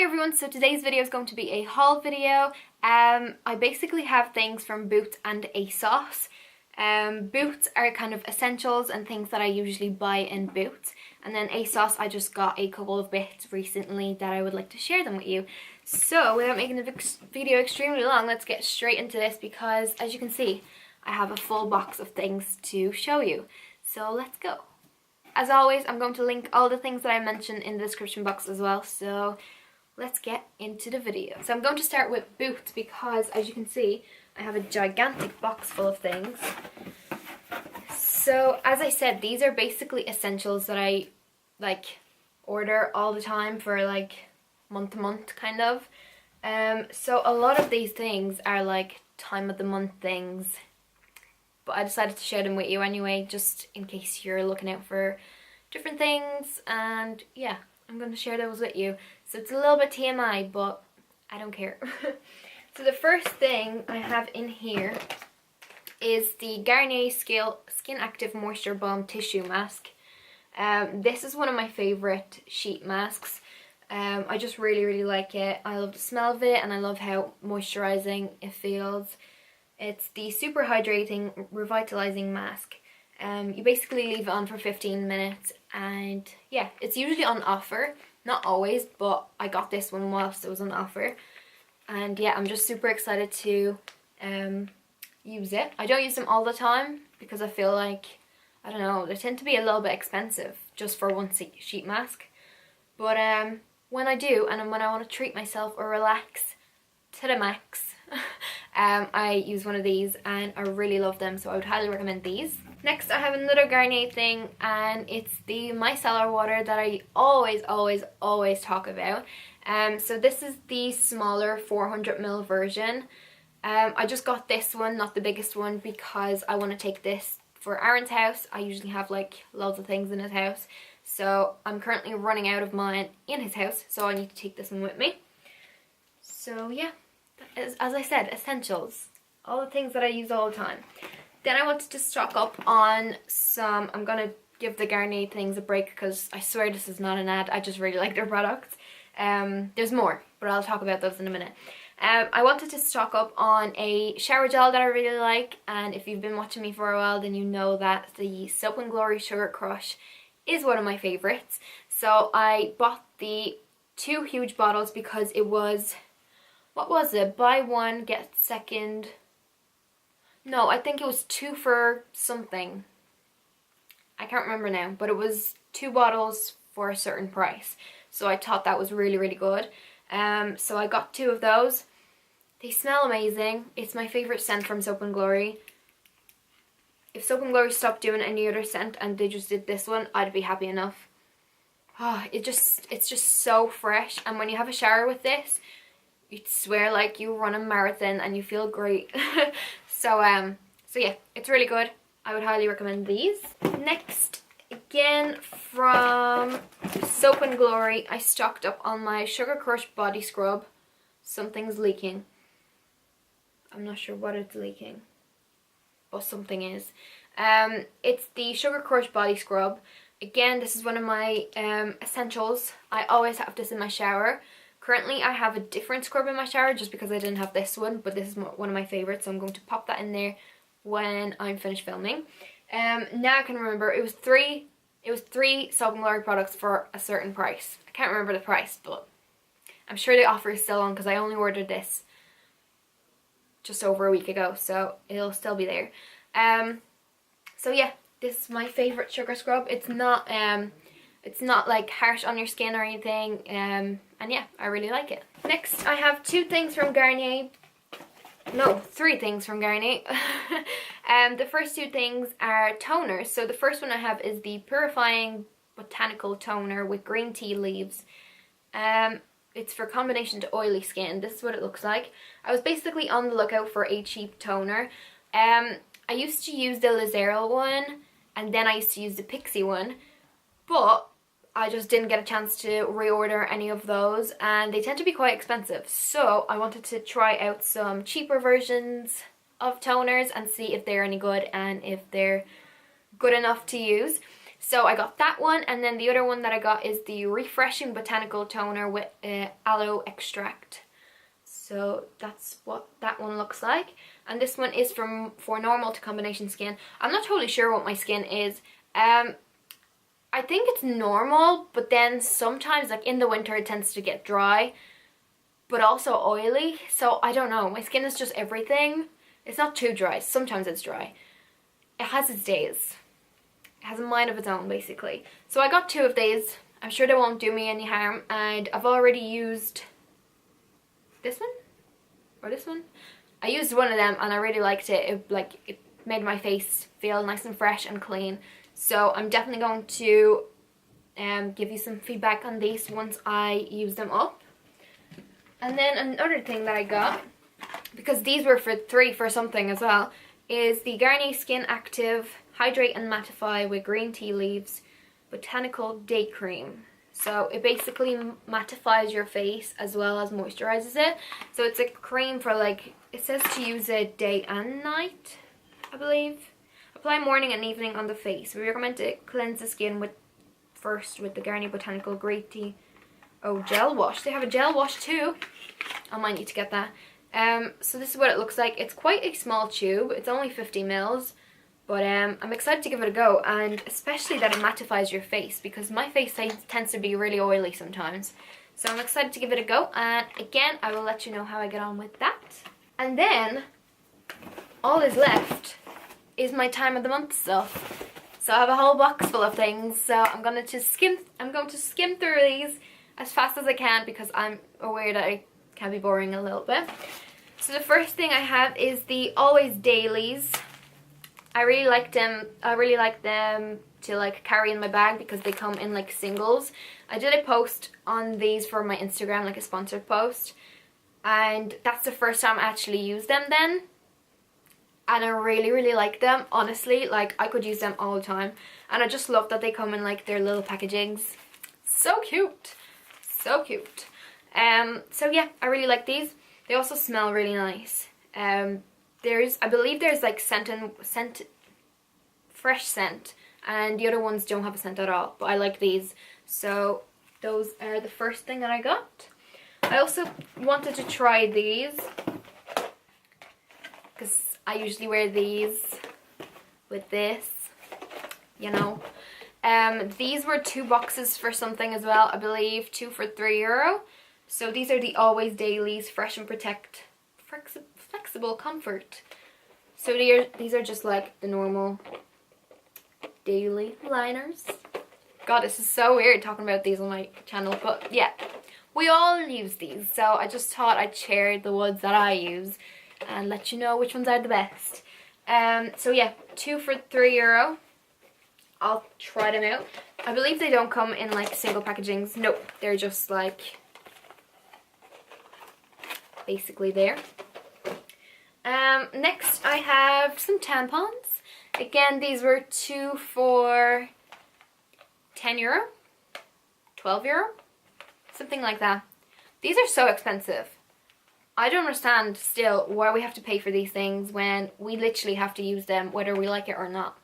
Hi everyone, so today's video is going to be a haul video. I basically have things from BOWPOW and Asos. BOWPOW are kind of essentials and things that I usually buy in BOWPOW. And then Asos, I just got a couple of bits recently that I would like to share them with you. So without making the video extremely long, let's get straight into this because as you can see, I have a full box of things to show you. So let's go. As always, I'm going to link all the things that I mentioned in the description box as well, so let's get into the video. So I'm going to start with BOWPOW because, as you can see, I have a gigantic box full of things. So, as I said, these are basically essentials that I, order all the time for, month to month, kind of. So a lot of these things are, time of the month things. But I decided to share them with you anyway, just in case you're looking out for different things. And yeah, I'm going to share those with you. So it's a little bit TMI, but I don't care. So the first thing I have in here is the Garnier Skin Active Moisture Balm Tissue Mask. This is one of my favourite sheet masks. I just really like it. I love the smell of it and I love how moisturising it feels. It's the super hydrating, revitalizing mask. You basically leave it on for 15 minutes and yeah, it's usually on offer. Not always, but I got this one whilst it was on offer. And yeah, I'm just super excited to use it. I don't use them all the time because I feel like, I don't know, they tend to be a little bit expensive just for one sheet mask. But when I do and when I want to treat myself or relax to the max, I use one of these and I really love them, so I would highly recommend these. Next I have another Garnier thing and it's the micellar water that I always talk about. So this is the smaller 400ml version. I just got this one, not the biggest one, because I want to take this for Aaron's house. I usually have loads of things in his house, so I'm currently running out of mine in his house, so I need to take this one with me. So yeah, as I said, essentials, all the things that I use all the time. Then I wanted to stock up on some, I'm going to give the Garnier things a break because I swear this is not an ad, I just really like their products. There's more, but I'll talk about those in a minute. I wanted to stock up on a shower gel that I really like, and if you've been watching me for a while then you know that the Soap & Glory Sugar Crush is one of my favourites. So I bought the 2 huge bottles because it was, what was it, buy one get second, no, I think it was 2 for something, I can't remember now, but it was 2 bottles for a certain price, so I thought that was really good. So I got 2 of those. They smell amazing. It's my favourite scent from Soap & Glory. If Soap & Glory stopped doing any other scent and they just did this one, I'd be happy enough. Oh, it's just so fresh, and when you have a shower with this, you'd swear like you run a marathon and you feel great. So yeah, it's really good. I would highly recommend these. Next, again from Soap & Glory, I stocked up on my Sugar Crush body scrub. Something's leaking. I'm not sure what it's leaking, but something is. It's the Sugar Crush body scrub. Again, this is one of my essentials. I always have this in my shower. Currently I have a different scrub in my shower just because I didn't have this one, but this is one of my favourites, so I'm going to pop that in there when I'm finished filming. Now I can remember, it was three Soap & Glory products for a certain price. I can't remember the price, but I'm sure the offer is still on because I only ordered this just over a week ago, so it'll still be there. So yeah, this is my favourite sugar scrub. It's not like harsh on your skin or anything, and yeah, I really like it. Next I have 2 things from Garnier. No, 3 things from Garnier. The first 2 things are toners. So the first one I have is the Purifying Botanical Toner with green tea leaves. It's for combination to oily skin. This is what it looks like. I was basically on the lookout for a cheap toner. I used to use the Lazero one, and then I used to use the Pixie one, but I just didn't get a chance to reorder any of those, and they tend to be quite expensive. So I wanted to try out some cheaper versions of toners and see if they're any good and if they're good enough to use. So I got that one, and then the other one that I got is the Refreshing Botanical Toner with aloe extract. So that's what that one looks like. And this one is for normal to combination skin. I'm not totally sure what my skin is. I think it's normal, but then sometimes, like in the winter, it tends to get dry, but also oily. So I don't know. My skin is just everything. It's not too dry. Sometimes it's dry. It has its days. It has a mind of its own, basically. So I got 2 of these. I'm sure they won't do me any harm. And I've already used this one or this one. I used one of them and I really liked it. It made my face feel nice and fresh and clean. So I'm definitely going to give you some feedback on these once I use them up. And then another thing that I got, because these were for 3 for something as well, is the Garnier Skin Active Hydrate and Mattify with Green Tea Leaves Botanical Day Cream. So it basically mattifies your face as well as moisturizes it. So it's a cream for, like, it says to use it day and night, I believe. Apply morning and evening on the face. We recommend to cleanse the skin first with the Garnier Botanical Green Tea. Oh, gel wash. They have a gel wash too. I might need to get that. So this is what it looks like. It's quite a small tube. It's only 50 mils. But I'm excited to give it a go. And especially that it mattifies your face, because my face tends to be really oily sometimes. So I'm excited to give it a go. And again, I will let you know how I get on with that. And then all is left is my time of the month stuff. So I have a whole box full of things. So I'm going to skim through these as fast as I can, because I'm aware that it can be boring a little bit. So the first thing I have is the Always Dailies. I really like them. I really like them to like carry in my bag because they come in like singles. I did a post on these for my Instagram, like a sponsored post, and that's the first time I actually used them then. And I really like them, honestly. Like, I could use them all the time. And I just love that they come in like their little packagings. So cute. So cute. So yeah, I really like these. They also smell really nice. I believe there's like fresh scent, and the other ones don't have a scent at all, but I like these. So those are the first thing that I got. I also wanted to try these, because I usually wear these with this, you know. These were 2 boxes for something as well, I believe 2 for €3. So these are the Always Dailies Fresh and Protect Flexible Comfort. So these are just like the normal daily liners. God, this is so weird talking about these on my channel, but yeah, we all use these. So I just thought I'd share the ones that I use and let you know which ones are the best. So yeah, 2 for €3. I'll try them out. I believe they don't come in like single packagings. Nope, they're just like basically there. Next I have some tampons. Again, these were 2 for €10, €12, something like that. These are so expensive. I don't understand still why we have to pay for these things when we literally have to use them whether we like it or not.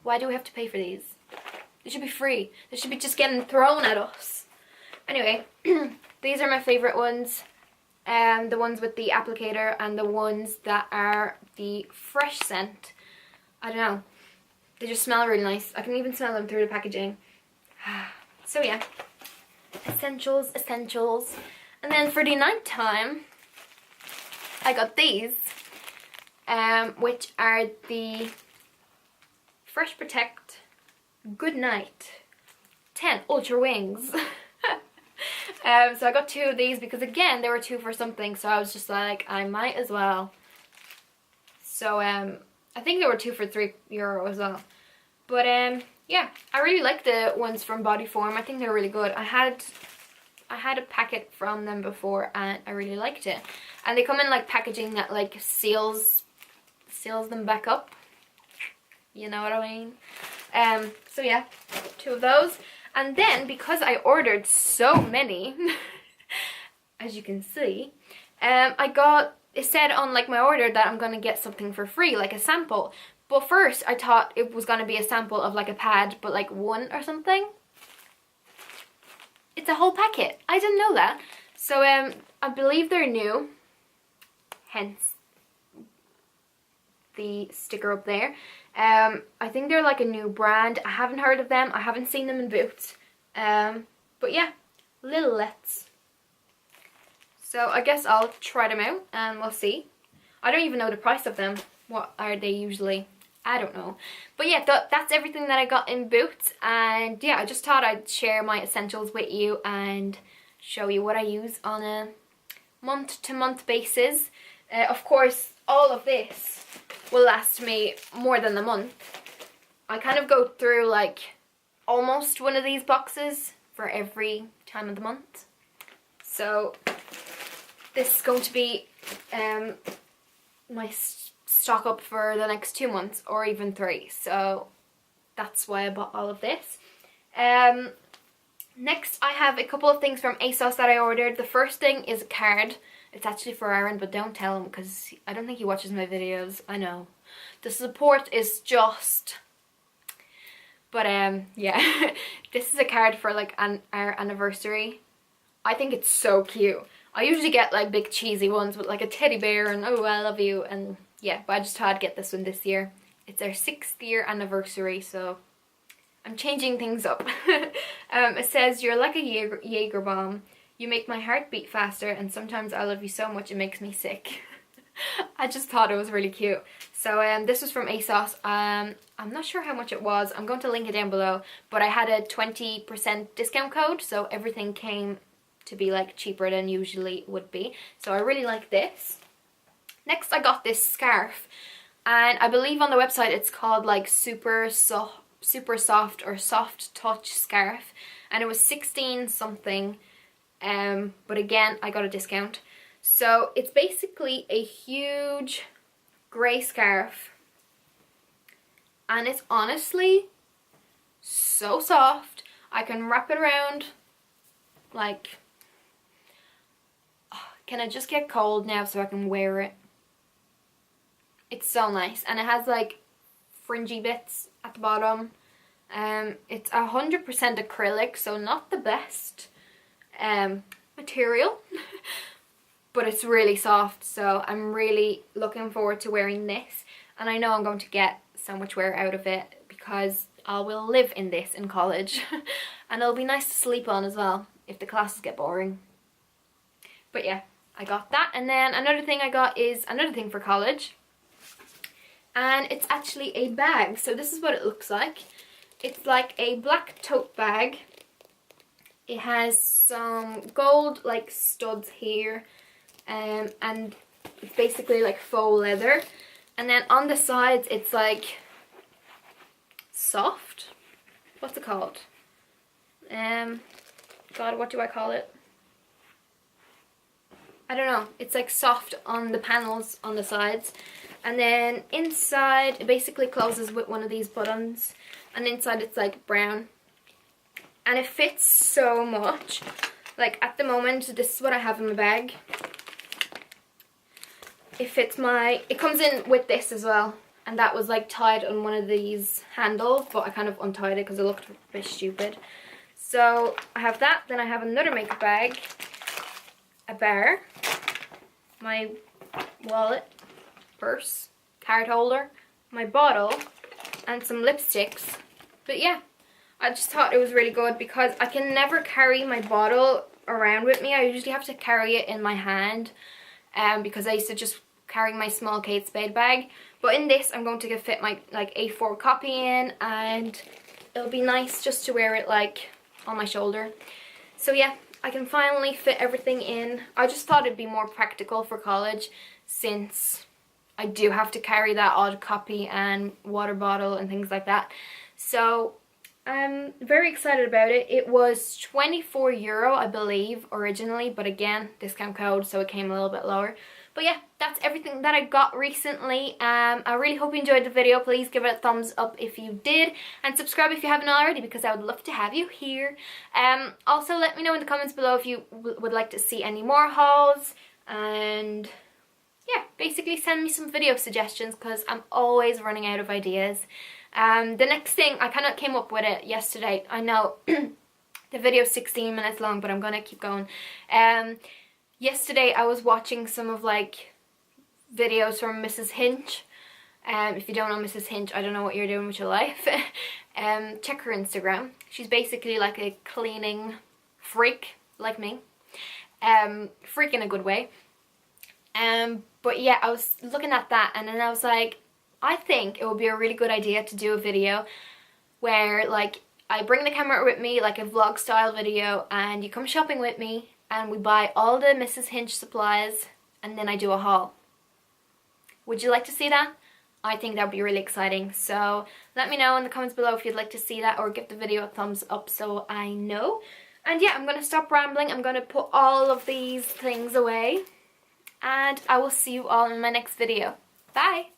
Why do we have to pay for these? They should be free. They should be just getting thrown at us. Anyway, these are my favorite ones. The ones with the applicator and the ones that are the fresh scent. I don't know. They just smell really nice. I can even smell them through the packaging. So yeah. Essentials. And then for the night time, I got these. Which are the Fresh Protect Good Night 10 Ultra Wings. So I got 2 of these because again they were 2 for something, so I was just like, I might as well. So I think they were 2 for €3 as well. But yeah, I really like the ones from Bodyform. I think they're really good. I had a packet from them before and I really liked it. And they come in like packaging that like seals them back up. You know what I mean? So yeah, 2 of those. And then, because I ordered so many, as you can see, it said on like my order that I'm going to get something for free, like a sample. But first I thought it was going to be a sample of like a pad, but like one or something. It's a whole packet. I didn't know that. So I believe they're new, hence the sticker up there. I think they're like a new brand. I haven't heard of them. I haven't seen them in Boots. But yeah, Littlets. So I guess I'll try them out and we'll see. I don't even know the price of them. What are they usually? I don't know. But yeah, that's everything that I got in Boots. And yeah, I just thought I'd share my essentials with you and show you what I use on a month-to-month basis. Of course, all of this will last me more than a month. I kind of go through like almost one of these boxes for every time of the month. So this is going to be my stock up for the next 2 months or even 3. So that's why I bought all of this. Next I have a couple of things from Asos that I ordered. The first thing is a card. It's actually for Aaron, but don't tell him because I don't think he watches my videos. I know. The support is just... But yeah, this is a card for like our anniversary. I think it's so cute. I usually get like big cheesy ones with like a teddy bear and oh I love you, and yeah, but I just thought I'd get this one this year. It's our 6th year anniversary, so I'm changing things up. It says, "You're like a Jaeger bomb. You make my heart beat faster, and sometimes I love you so much it makes me sick." I just thought it was really cute. So this was from Asos. I'm not sure how much it was. I'm going to link it down below. But I had a 20% discount code, so everything came to be like cheaper than usually would be. So I really like this. Next I got this scarf. And I believe on the website it's called like super soft or soft touch scarf. And it was 16 something. But again, I got a discount. So it's basically a huge grey scarf. And it's honestly so soft. I can wrap it around like... Can I just get cold now so I can wear it? It's so nice. And it has like fringy bits at the bottom. It's 100% acrylic, so not the best material. But it's really soft, so I'm really looking forward to wearing this. And I know I'm going to get so much wear out of it because I will live in this in college. And it'll be nice to sleep on as well if the classes get boring. But yeah, I got that. And then another thing I got is another thing for college. And it's actually a bag. So this is what it looks like. It's like a black tote bag. It has some gold like studs here. And it's basically like faux leather. And then on the sides it's like soft. What's it called? God, what do I call it? I don't know. It's like soft on the panels on the sides. And then inside it basically closes with one of these buttons. And inside it's like brown. And it fits so much. Like at the moment, this is what I have in my bag. It fits my... It comes in with this as well. And that was like tied on one of these handles. But I kind of untied it because it looked a bit stupid. So I have that. Then I have another makeup bag. A bar. My wallet. Purse. Card holder. My bottle. And some lipsticks. But yeah. I just thought it was really good because I can never carry my bottle around with me. I usually have to carry it in my hand. Because I used to just carry my small Kate Spade bag. But in this, I'm going to fit my like A4 copy in, and it'll be nice just to wear it like on my shoulder. So yeah, I can finally fit everything in. I just thought it'd be more practical for college since I do have to carry that odd copy and water bottle and things like that. So I'm very excited about it. It was €24, I believe, originally, but again, discount code, so it came a little bit lower. But yeah, that's everything that I got recently. I really hope you enjoyed the video. Please give it a thumbs up if you did, and subscribe if you haven't already because I would love to have you here. Also, let me know in the comments below if you would like to see any more hauls, and yeah, basically send me some video suggestions because I'm always running out of ideas. The next thing, I kind of came up with it yesterday. I know the video is 16 minutes long, but I'm gonna keep going. Yesterday I was watching some of like videos from Mrs. Hinch. If you don't know Mrs. Hinch, I don't know what you're doing with your life. Check her Instagram. She's basically like a cleaning freak, like me. Freak in a good way. But yeah, I was looking at that and then I was like, I think it would be a really good idea to do a video where like I bring the camera with me, like a vlog style video, and you come shopping with me and we buy all the Mrs. Hinch supplies and then I do a haul. Would you like to see that? I think that would be really exciting. So let me know in the comments below if you'd like to see that, or give the video a thumbs up so I know. And yeah, I'm going to stop rambling. I'm going to put all of these things away. And I will see you all in my next video. Bye!